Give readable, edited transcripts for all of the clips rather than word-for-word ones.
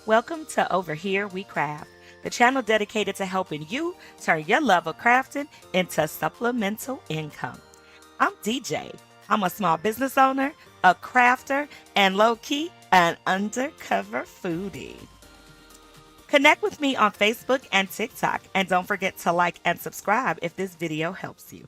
Welcome to Over Here We Craft, the channel dedicated to helping you turn your love of crafting into supplemental income. I'm DJ. I'm a small business owner, a crafter, and low key, an undercover foodie. Connect with me on Facebook and TikTok, and don't forget to like and subscribe if this video helps you.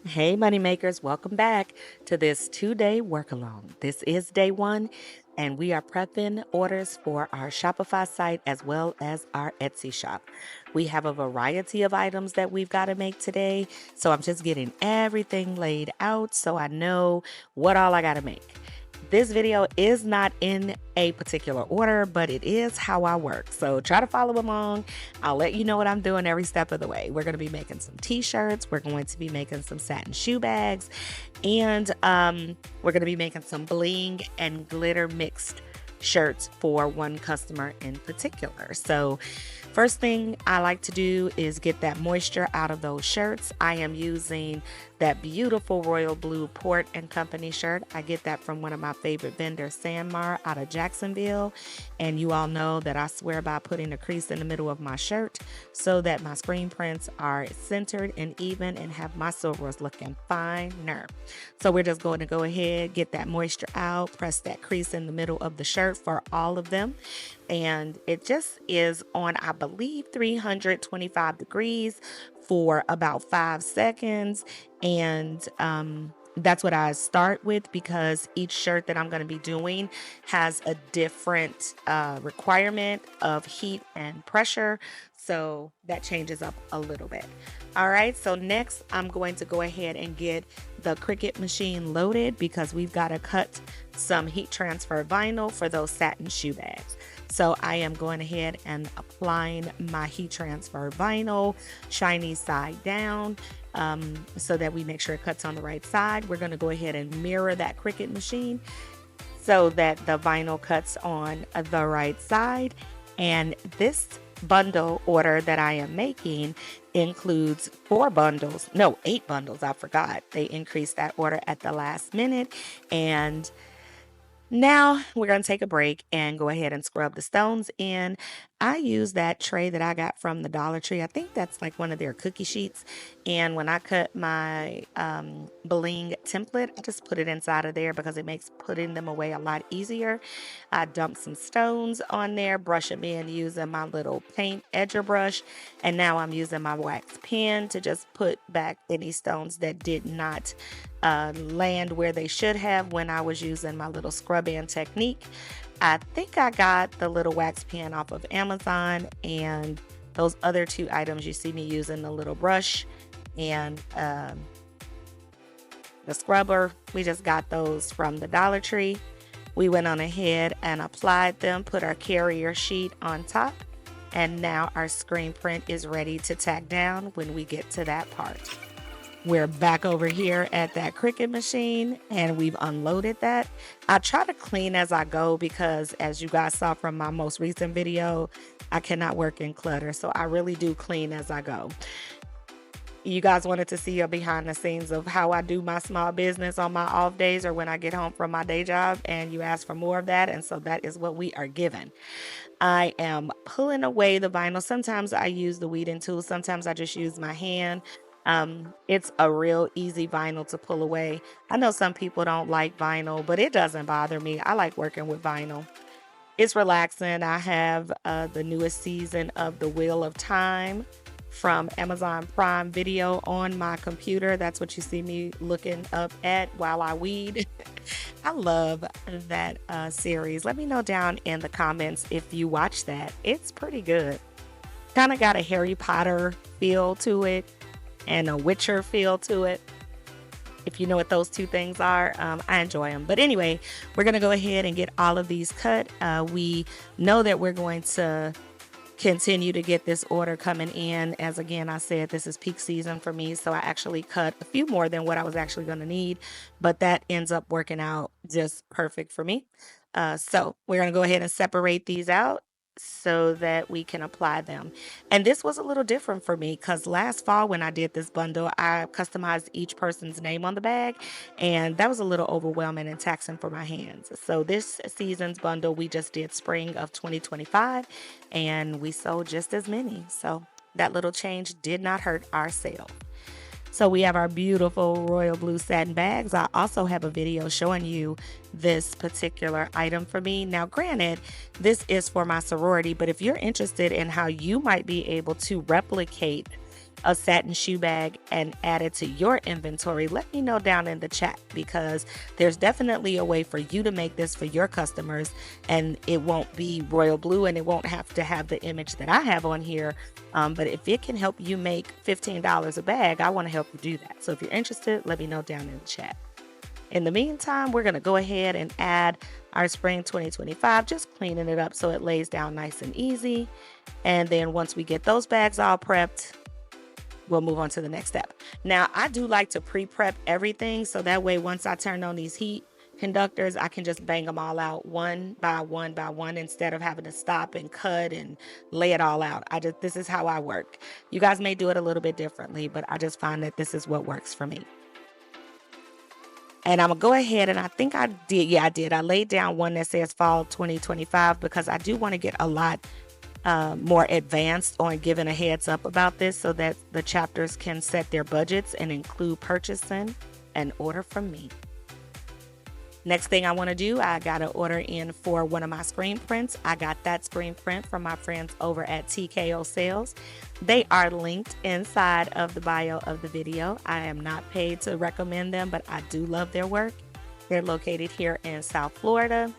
Hey, moneymakers, welcome back to this 2-day work along. This is day one, and we are prepping orders for our Shopify site as well as our Etsy shop. We have a variety of items that we've got to make today, so I'm just getting everything laid out so I know what all I got to make. This video is not in a particular order, but it is how I work. So try to follow along. I'll let you know what I'm doing every step of the way. We're going to be making some t-shirts. We're going to be making some satin shoe bags. And we're going to be making some bling and glitter mixed shirts for one customer in particular. So first thing I like to do is get that moisture out of those shirts. I am using that beautiful royal blue Port and Company shirt. I get that from one of my favorite vendors, Sanmar, out of Jacksonville. And you all know that I swear by putting a crease in the middle of my shirt so that my screen prints are centered and even and have my silvers looking finer. So we're just going to go ahead, get that moisture out, press that crease in the middle of the shirt for all of them. And it just is on, I believe, 325 degrees for about 5 seconds. And that's what I start with because each shirt that I'm going to be doing has a different requirement of heat and pressure. So that changes up a little bit. All right, so next I'm going to go ahead and get the Cricut machine loaded because we've got to cut some heat transfer vinyl for those satin shoe bags. So I am going ahead and applying my heat transfer vinyl, shiny side down, so that we make sure it cuts on the right side. We're going to go ahead and mirror that Cricut machine so that the vinyl cuts on the right side. And this bundle order that I am making includes 8 bundles. I forgot. They increased that order at the last minute. And now we're going to take a break and go ahead and scrub the stones in. I use that tray that I got from the Dollar Tree. I think that's like one of their cookie sheets. And when I cut my bling template, I just put it inside of there because it makes putting them away a lot easier. I dumped some stones on there, brush them in using my little paint edger brush. And now I'm using my wax pen to just put back any stones that did not land where they should have when I was using my little scrub in technique. I think I got the little wax pen off of Amazon, and those other 2 items you see me using, the little brush and the scrubber, we just got those from the Dollar Tree. We went on ahead and applied them, put our carrier sheet on top, and now our screen print is ready to tack down when we get to that part. We're back over here at that Cricut machine and we've unloaded that. I try to clean as I go because as you guys saw from my most recent video, I cannot work in clutter. So I really do clean as I go. You guys wanted to see a behind the scenes of how I do my small business on my off days or when I get home from my day job, and you asked for more of that. And so that is what we are given. I am pulling away the vinyl. Sometimes I use the weeding tool. Sometimes I just use my hand. It's a real easy vinyl to pull away. I know some people don't like vinyl, but it doesn't bother me. I like working with vinyl. It's relaxing. I have the newest season of The Wheel of Time from Amazon Prime Video on my computer. That's what you see me looking up at while I weed. I love that series. Let me know down in the comments if you watch that. It's pretty good. Kind of got a Harry Potter feel to it and a Witcher feel to it. If you know what those 2 things are, I enjoy them. But anyway, we're going to go ahead and get all of these cut. We know that we're going to continue to get this order coming in. As again, I said, this is peak season for me. So I actually cut a few more than what I was actually going to need. But that ends up working out just perfect for me. So we're going to go ahead and separate these out. so that we can apply them. And this was a little different for me because last fall when I did this bundle, I customized each person's name on the bag, and that was a little overwhelming and taxing for my hands. So this season's bundle, we just did spring of 2025, and we sold just as many. So that little change did not hurt our sale. So we have our beautiful royal blue satin bags. I also have a video showing you this particular item for me. Now, granted, this is for my sorority, but if you're interested in how you might be able to replicate a satin shoe bag and add it to your inventory, let me know down in the chat, because there's definitely a way for you to make this for your customers, and it won't be royal blue and it won't have to have the image that I have on here. But if it can help you make $15 a bag, I want to help you do that. So if you're interested, let me know down in the chat. In the meantime, we're going to go ahead and add our spring 2025, just cleaning it up so it lays down nice and easy. And then once we get those bags all prepped, we'll move on to the next step. Now, I do like to pre-prep everything, so that way once I turn on these heat conductors, I can just bang them all out one by one by one instead of having to stop and cut and lay it all out. This is how I work. You guys may do it a little bit differently, but I just find that this is what works for me. And I'm gonna go ahead, and I think I did. Yeah, I did. I laid down one that says fall 2025 because I do want to get a lot more advanced on giving a heads up about this so that the chapters can set their budgets and include purchasing an order from me. Next thing I want to do, I got an order in for one of my screen prints. I got that screen print from my friends over at TKO Sales. They are linked inside of the bio of the video. I am not paid to recommend them, but I do love their work. They're located here in South Florida,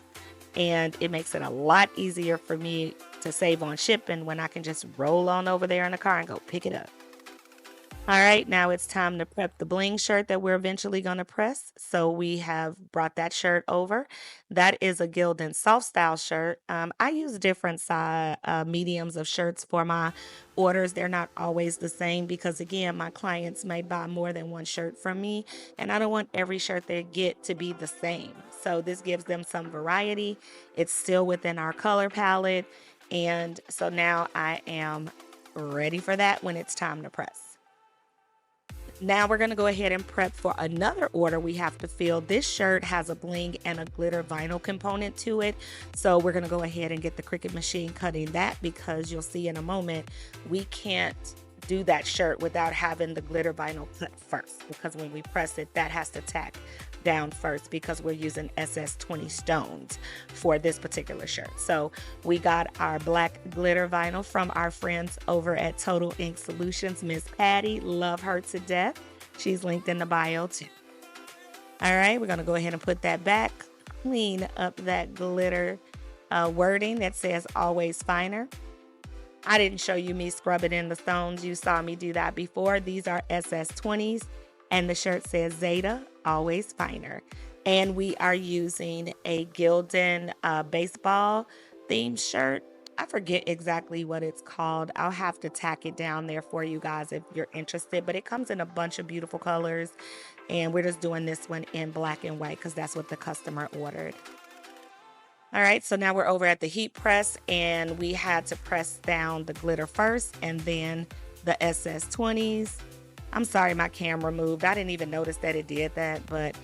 and it makes it a lot easier for me to save on shipping when I can just roll on over there in the car and go pick it up. All right, now it's time to prep the bling shirt that we're eventually going to press. So we have brought that shirt over. That is a Gildan soft style shirt. I use different size mediums of shirts for my orders. They're not always the same because, again, my clients may buy more than one shirt from me, and I don't want every shirt they get to be the same. So this gives them some variety. It's still within our color palette. And so now I am ready for that when it's time to press. Now we're going to go ahead and prep for another order we have to fill. This shirt has a bling and a glitter vinyl component to it. So we're going to go ahead and get the Cricut machine cutting that, because you'll see in a moment we can't do that shirt without having the glitter vinyl cut first, because when we press it, that has to tack down first because we're using SS20 stones for this particular shirt. So we got our black glitter vinyl from our friends over at Total Ink Solutions. Miss Patty, love her to death. She's linked in the bio too. All right, we're gonna go ahead and put that back, clean up that glitter wording that says always finer. I didn't show you me scrubbing in the stones. You saw me do that before. These are SS20s, and the shirt says Zeta, always finer. And we are using a Gildan baseball themed shirt. I forget exactly what it's called. I'll have to tack it down there for you guys if you're interested, but it comes in a bunch of beautiful colors, and we're just doing this one in black and white because that's what the customer ordered. All right, so now we're over at the heat press, and we had to press down the glitter first and then the SS20s. I'm sorry my camera moved. I didn't even notice that it did that, but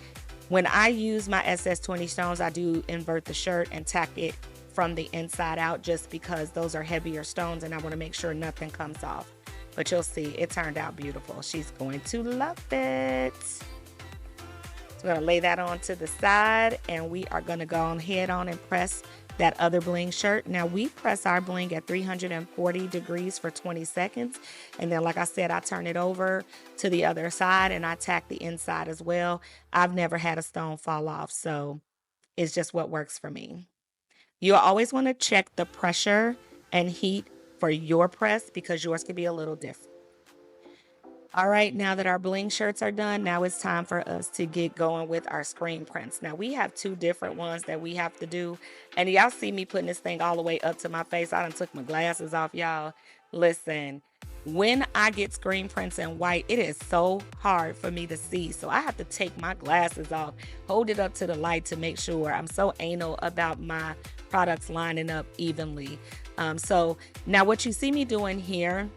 when I use my SS20 stones, I do invert the shirt and tack it from the inside out just because those are heavier stones and I want to make sure nothing comes off. But you'll see, it turned out beautiful. She's going to love it. So we're going to lay that on to the side, and we are going to go ahead and press that other bling shirt. Now we press our bling at 340 degrees for 20 seconds. And then, like I said, I turn it over to the other side and I tack the inside as well. I've never had a stone fall off, so it's just what works for me. You'll always want to check the pressure and heat for your press because yours can be a little different. All right, now that our bling shirts are done, now it's time for us to get going with our screen prints. Now we have two different ones that we have to do. And y'all see me putting this thing all the way up to my face. I done took my glasses off, y'all. Listen, when I get screen prints in white, it is so hard for me to see. So I have to take my glasses off, hold it up to the light to make sure. I'm so anal about my products lining up evenly. So now what you see me doing here,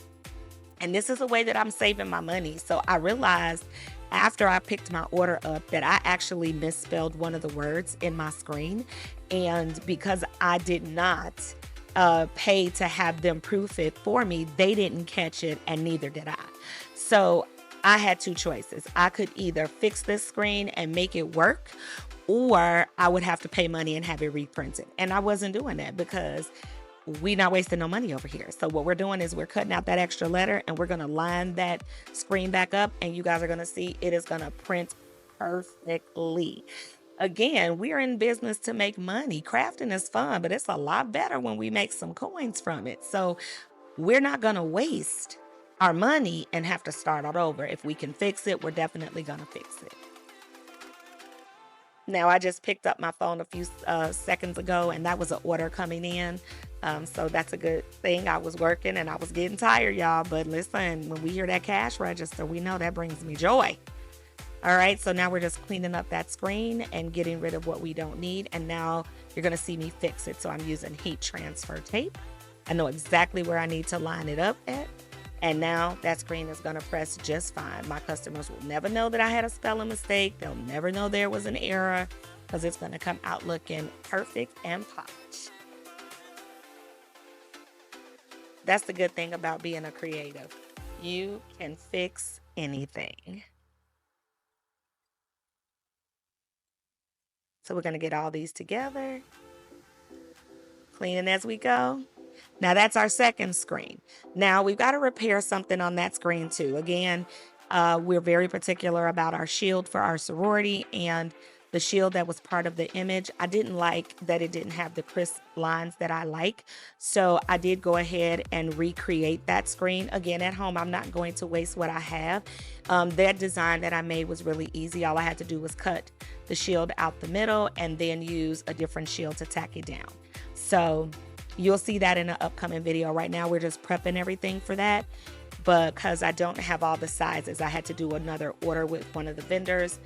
and this is a way that I'm saving my money. So I realized after I picked my order up that I actually misspelled one of the words in my screen. And because I did not pay to have them proof it for me, they didn't catch it and neither did I. So I had two choices. I could either fix this screen and make it work, or I would have to pay money and have it reprinted. And I wasn't doing that because we not wasting no money over here. So what we're doing is we're cutting out that extra letter and we're going to line that screen back up, and you guys are going to see it is going to print perfectly. Again, we're in business to make money. Crafting is fun, but it's a lot better when we make some coins from it. So we're not going to waste our money and have to start all over. If we can fix it, we're definitely going to fix it. Now, I just picked up my phone a few seconds ago, and that was an order coming in. So that's a good thing. I was working and I was getting tired, y'all. But listen, when we hear that cash register, we know that brings me joy. All right, so now we're just cleaning up that screen and getting rid of what we don't need. And now you're going to see me fix it. So I'm using heat transfer tape. I know exactly where I need to line it up at. And now that screen is going to press just fine. My customers will never know that I had a spelling mistake. They'll never know there was an error because it's going to come out looking perfect and polished. That's the good thing about being a creative. You can fix anything. So we're going to get all these together, cleaning as we go. Now that's our second screen. Now we've got to repair something on that screen too. Again, we're very particular about our shield for our sorority, and the shield that was part of the image, I didn't like that it didn't have the crisp lines that I like. So I did go ahead and recreate that screen. Again, at home, I'm not going to waste what I have. That design that I made was really easy. All I had to do was cut the shield out the middle and then use a different shield to tack it down. So you'll see that in an upcoming video. Right now, we're just prepping everything for that. But because I don't have all the sizes, I had to do another order with one of the vendors,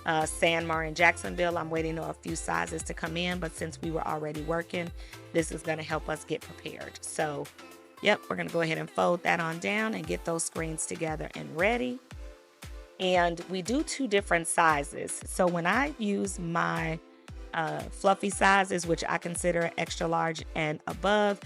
Sanmar in Jacksonville. I'm waiting on a few sizes to come in, but since we were already working, this is going to help us get prepared. So, yep, we're going to go ahead and fold that on down and get those screens together and ready. And we do two different sizes. So when I use my fluffy sizes, which I consider extra large and above,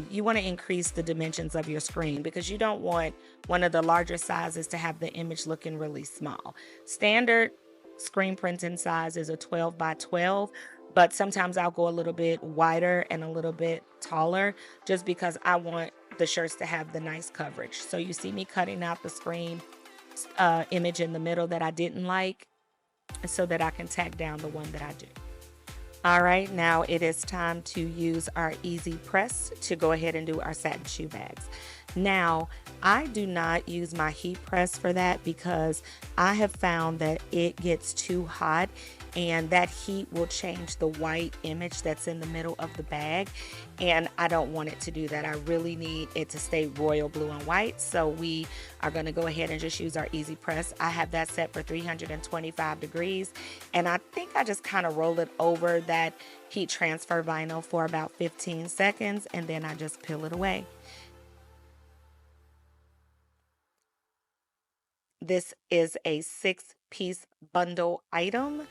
you want to increase the dimensions of your screen because you don't want one of the larger sizes to have the image looking really small. Standard screen printing size is a 12 by 12, but sometimes I'll go a little bit wider and a little bit taller just because I want the shirts to have the nice coverage. So you see me cutting out the screen image in the middle that I didn't like so that I can tack down the one that I do. All right, now it is time to use our easy press to go ahead and do our satin shoe bags. Now, I do not use my heat press for that because I have found that it gets too hot and that heat will change the white image that's in the middle of the bag, and I don't want it to do that. I really need it to stay royal blue and white, so we are going to go ahead and just use our easy press. I have that set for 325 degrees, and I think I just kind of roll it over that heat transfer vinyl for about 15 seconds, and then I just peel it away. This is a 6-piece bundle item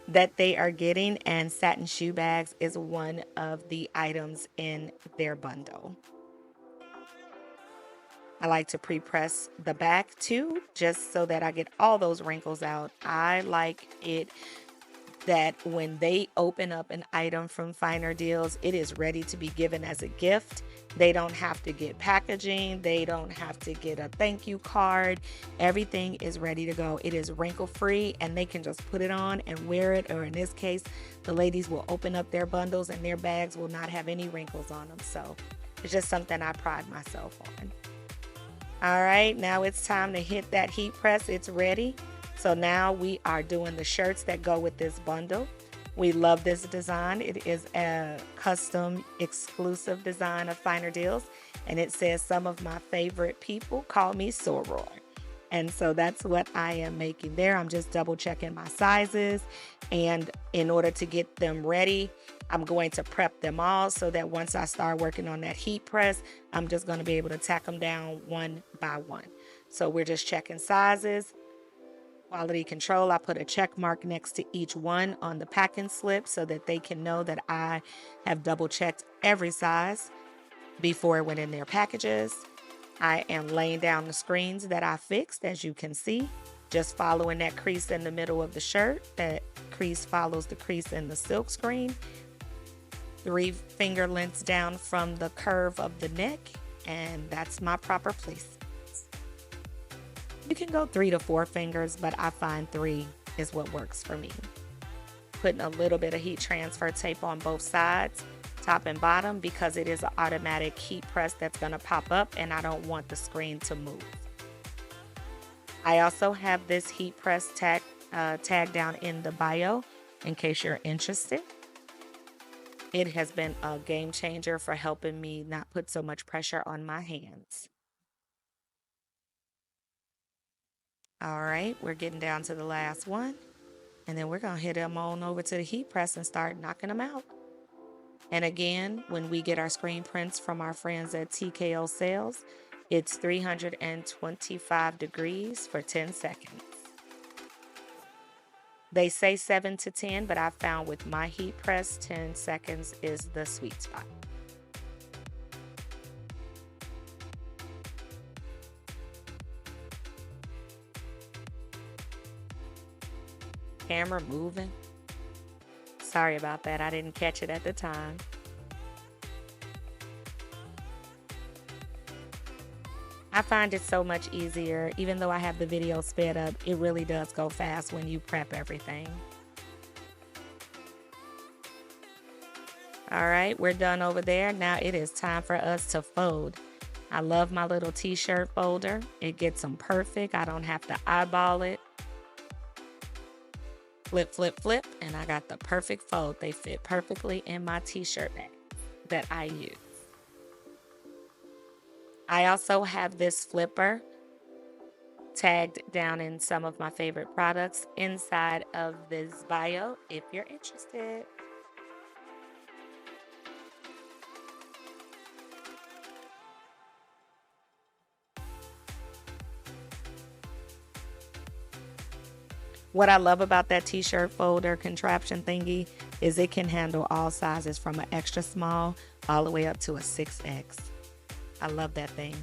that they are getting, and satin shoe bags is one of the items in their bundle. I like to pre-press the back too, just so that I get all those wrinkles out. I like it that when they open up an item from Finer Deals, it is ready to be given as a gift. They don't have to get packaging. They don't have to get a thank you card. Everything is ready to go. It is wrinkle free and they can just put it on and wear it. Or in this case, the ladies will open up their bundles and their bags will not have any wrinkles on them. So it's just something I pride myself on. All right, now it's time to hit that heat press. It's ready. So now we are doing the shirts that go with this bundle. We love this design. It is a custom exclusive design of Finer Deals. And it says, some of my favorite people call me Soror. And so that's what I am making there. I'm just double checking my sizes. And in order to get them ready, I'm going to prep them all so that once I start working on that heat press, I'm just going to be able to tack them down one by one. So we're just checking sizes. Quality control, I put a check mark next to each one on the packing slip so that they can know that I have double checked every size before it went in their packages. I am laying down the screens that I fixed, as you can see, just following that crease in the middle of the shirt. That crease follows the crease in the silk screen. 3 finger lengths down from the curve of the neck, and that's my proper place. You can go 3 to 4 fingers, but I find 3 is what works for me. Putting a little bit of heat transfer tape on both sides, top and bottom, because it is an automatic heat press that's going to pop up and I don't want the screen to move. I also have this heat press tag down in the bio in case you're interested. It has been a game changer for helping me not put so much pressure on my hands. All right, we're getting down to the last one, and then we're going to hit them on over to the heat press and start knocking them out. And again, when we get our screen prints from our friends at TKO Sales, it's 325 degrees for 10 seconds. They say 7 to 10, but I found with my heat press, 10 seconds is the sweet spot. Camera moving. Sorry about that. I didn't catch it at the time. I find it so much easier. Even though I have the video sped up, it really does go fast when you prep everything. All right, we're done over there. Now it is time for us to fold. I love my little t-shirt folder. It gets them perfect. I don't have to eyeball it. Flip, flip, flip, and I got the perfect fold. They fit perfectly in my t-shirt bag that I use. I also have this flipper tagged down in some of my favorite products inside of this bio if you're interested. What I love about that t-shirt folder contraption thingy is it can handle all sizes from an extra small all the way up to a 6X. I love that thing.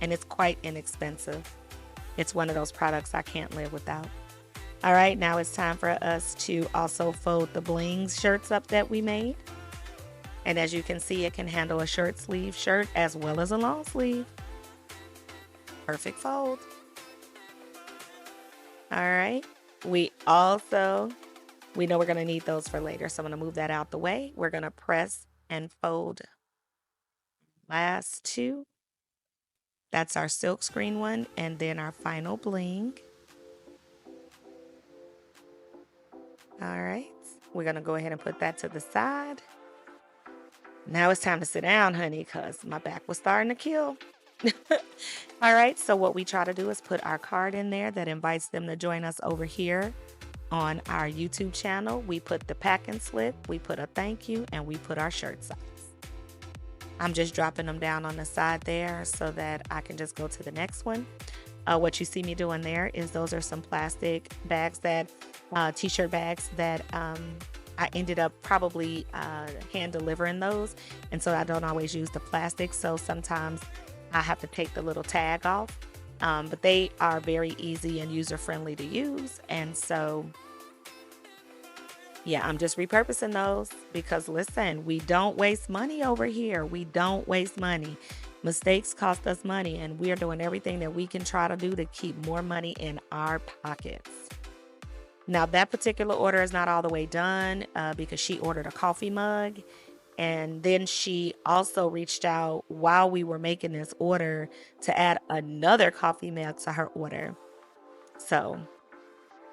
And it's quite inexpensive. It's one of those products I can't live without. All right, now it's time for us to also fold the bling shirts up that we made. And as you can see, it can handle a short sleeve shirt as well as a long sleeve. Perfect fold. All right. We know we're going to need those for later. So I'm going to move that out the way. We're going to press and fold last 2. That's our silk screen one, and then our final bling. All right, we're gonna go ahead and put that to the side. Now it's time to sit down, honey, because my back was starting to kill. All right, so what we try to do is put our card in there that invites them to join us over here on our YouTube channel. We put the packing slip, we put a thank you, and we put our shirt size. I'm just dropping them down on the side there so that I can just go to the next one. What you see me doing there is those are some plastic bags that, t-shirt bags that I ended up probably hand delivering those. And so I don't always use the plastic. So sometimes I have to take the little tag off. But they are very easy and user-friendly to use. And so yeah, I'm just repurposing those because listen, we don't waste money over here. We don't waste money. Mistakes cost us money, and we are doing everything that we can try to do to keep more money in our pockets. Now, that particular order is not all the way done because she ordered a coffee mug, and then she also reached out while we were making this order to add another coffee mug to her order. So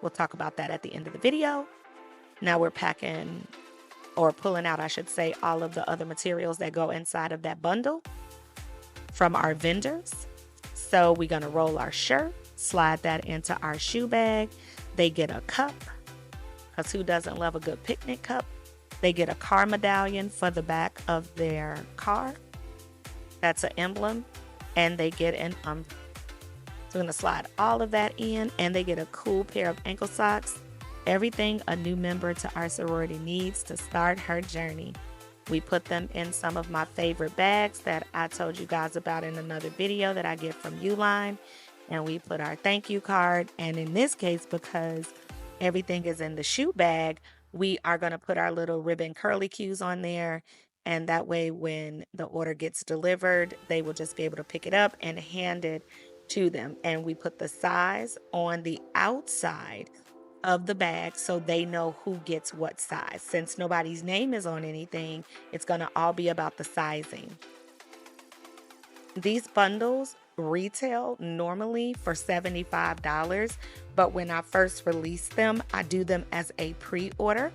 we'll talk about that at the end of the video. Now we're packing, or pulling out, I should say, all of the other materials that go inside of that bundle from our vendors. So we're going to roll our shirt, slide that into our shoe bag. They get a cup, because who doesn't love a good picnic cup? They get a car medallion for the back of their car. That's an emblem. And they get an umbrella. So I'm going to slide all of that in, and they get a cool pair of ankle socks. Everything a new member to our sorority needs to start her journey. We put them in some of my favorite bags that I told you guys about in another video that I get from Uline. And we put our thank you card. And in this case, because everything is in the shoe bag, we are going to put our little ribbon curly cues on there. And that way, when the order gets delivered, they will just be able to pick it up and hand it to them. And we put the size on the outside of the bag so they know who gets what size. Since nobody's name is on anything, it's going to all be about the sizing. These bundles retail normally for $75, but when I first release them, I do them as a pre-order.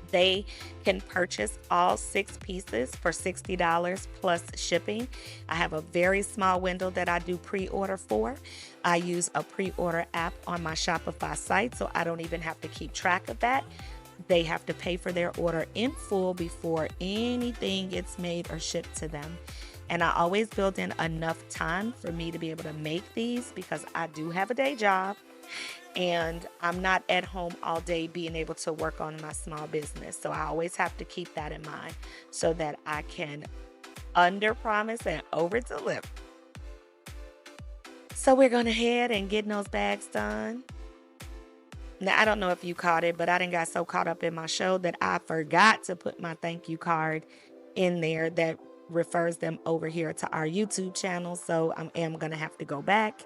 They can purchase all 6 pieces for $60 plus shipping. I have a very small window that I do pre-order for. I use a pre-order app on my Shopify site, so I don't even have to keep track of that. They have to pay for their order in full before anything gets made or shipped to them. And I always build in enough time for me to be able to make these because I do have a day job. And I'm not at home all day being able to work on my small business. So I always have to keep that in mind so that I can under promise and over deliver. So we're going to head and get those bags done. Now, I don't know if you caught it, but I done got so caught up in my show that I forgot to put my thank you card in there that refers them over here to our YouTube channel. So I am going to have to go back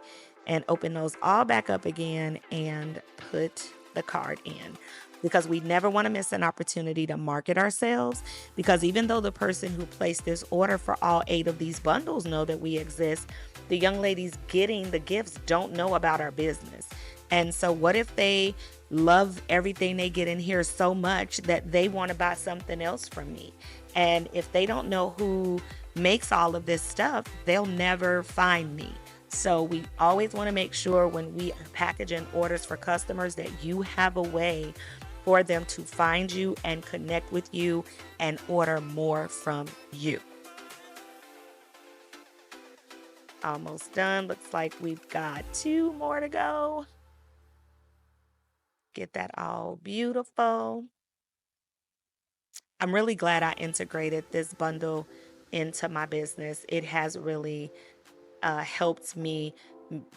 and open those all back up again and put the card in, because we never want to miss an opportunity to market ourselves, because even though the person who placed this order for all 8 of these bundles know that we exist, the young ladies getting the gifts don't know about our business. And so what if they love everything they get in here so much that they want to buy something else from me? And if they don't know who makes all of this stuff, they'll never find me. So we always want to make sure when we are packaging orders for customers that you have a way for them to find you and connect with you and order more from you. Almost done. Looks like we've got 2 more to go. Get that all beautiful. I'm really glad I integrated this bundle into my business. It has really helped me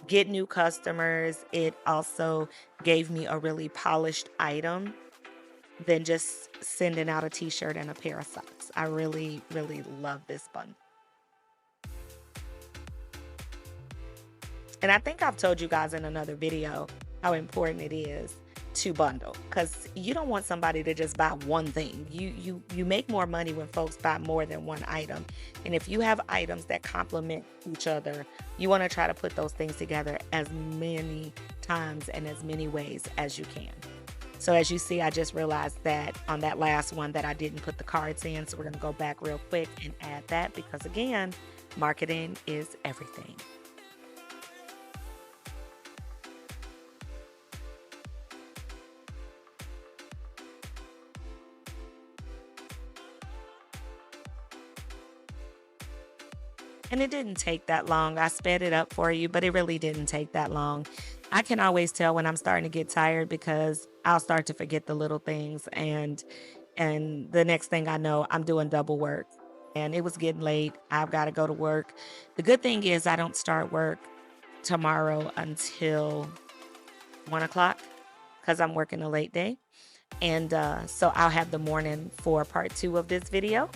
get new customers. It also gave me a really polished item than just sending out a t-shirt and a pair of socks. I really, really love this bundle. And I think I've told you guys in another video how important it is to bundle, because you don't want somebody to just buy one thing. You make more money when folks buy more than one item. And if you have items that complement each other, you want to try to put those things together as many times and as many ways as you can. So as you see, I just realized that on that last one that I didn't put the cards in. So we're going to go back real quick and add that, because again, marketing is everything. And it didn't take that long. I sped it up for you, but it really didn't take that long. I can always tell when I'm starting to get tired because I'll start to forget the little things. And the next thing I know, I'm doing double work. And it was getting late. I've got to go to work. The good thing is I don't start work tomorrow until 1 o'clock because I'm working a late day. And so I'll have the morning for part 2 of this video.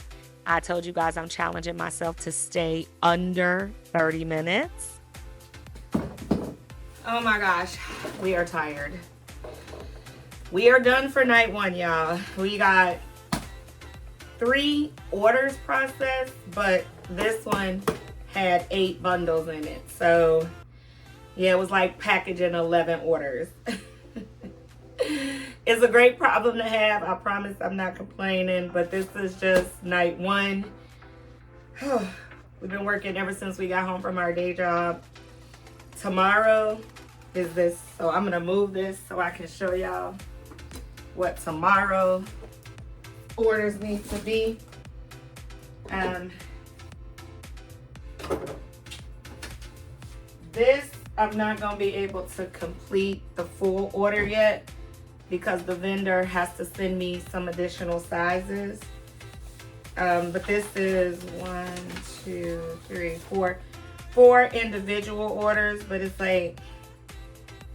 I told you guys I'm challenging myself to stay under 30 minutes. Oh my gosh, we are tired. We are done for night 1, y'all. We got 3 orders processed, but this one had 8 bundles in it. So yeah, it was like packaging 11 orders. It's a great problem to have. I promise I'm not complaining, but this is just night 1. We've been working ever since we got home from our day job. Tomorrow is this, so I'm gonna move this so I can show y'all what tomorrow orders need to be. This, I'm not going to be able to complete the full order yet because the vendor has to send me some additional sizes. But this is 1, 2, 3, 4, 4 individual orders, but it's like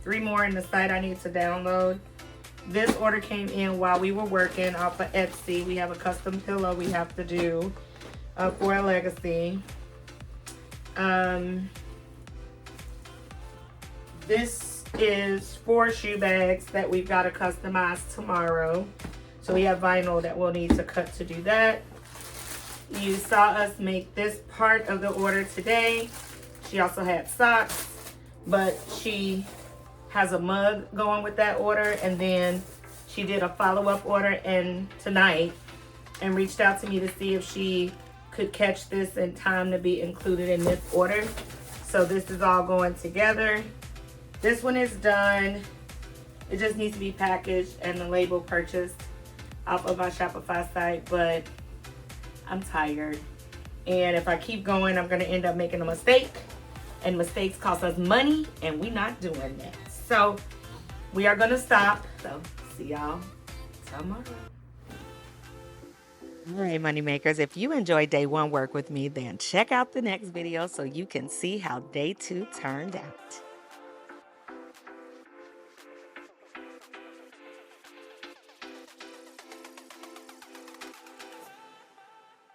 3 more in the site I need to download. This order came in while we were working off of Etsy. We have a custom pillow we have to do for a legacy. This is 4 shoe bags that we've got to customize tomorrow. So we have vinyl that we'll need to cut to do that. You saw us make this part of the order today. She also had socks, but she has a mug going with that order, and then she did a follow-up order tonight and reached out to me to see if she could catch this in time to be included in this order. So this is all going together. This one is done. It just needs to be packaged and the label purchased off of my Shopify site, but I'm tired. And if I keep going, I'm gonna end up making a mistake, and mistakes cost us money, and we're not doing that. So we are gonna stop. So see y'all tomorrow. All right, money makers, if you enjoyed day 1 work with me, then check out the next video so you can see how day 2 turned out.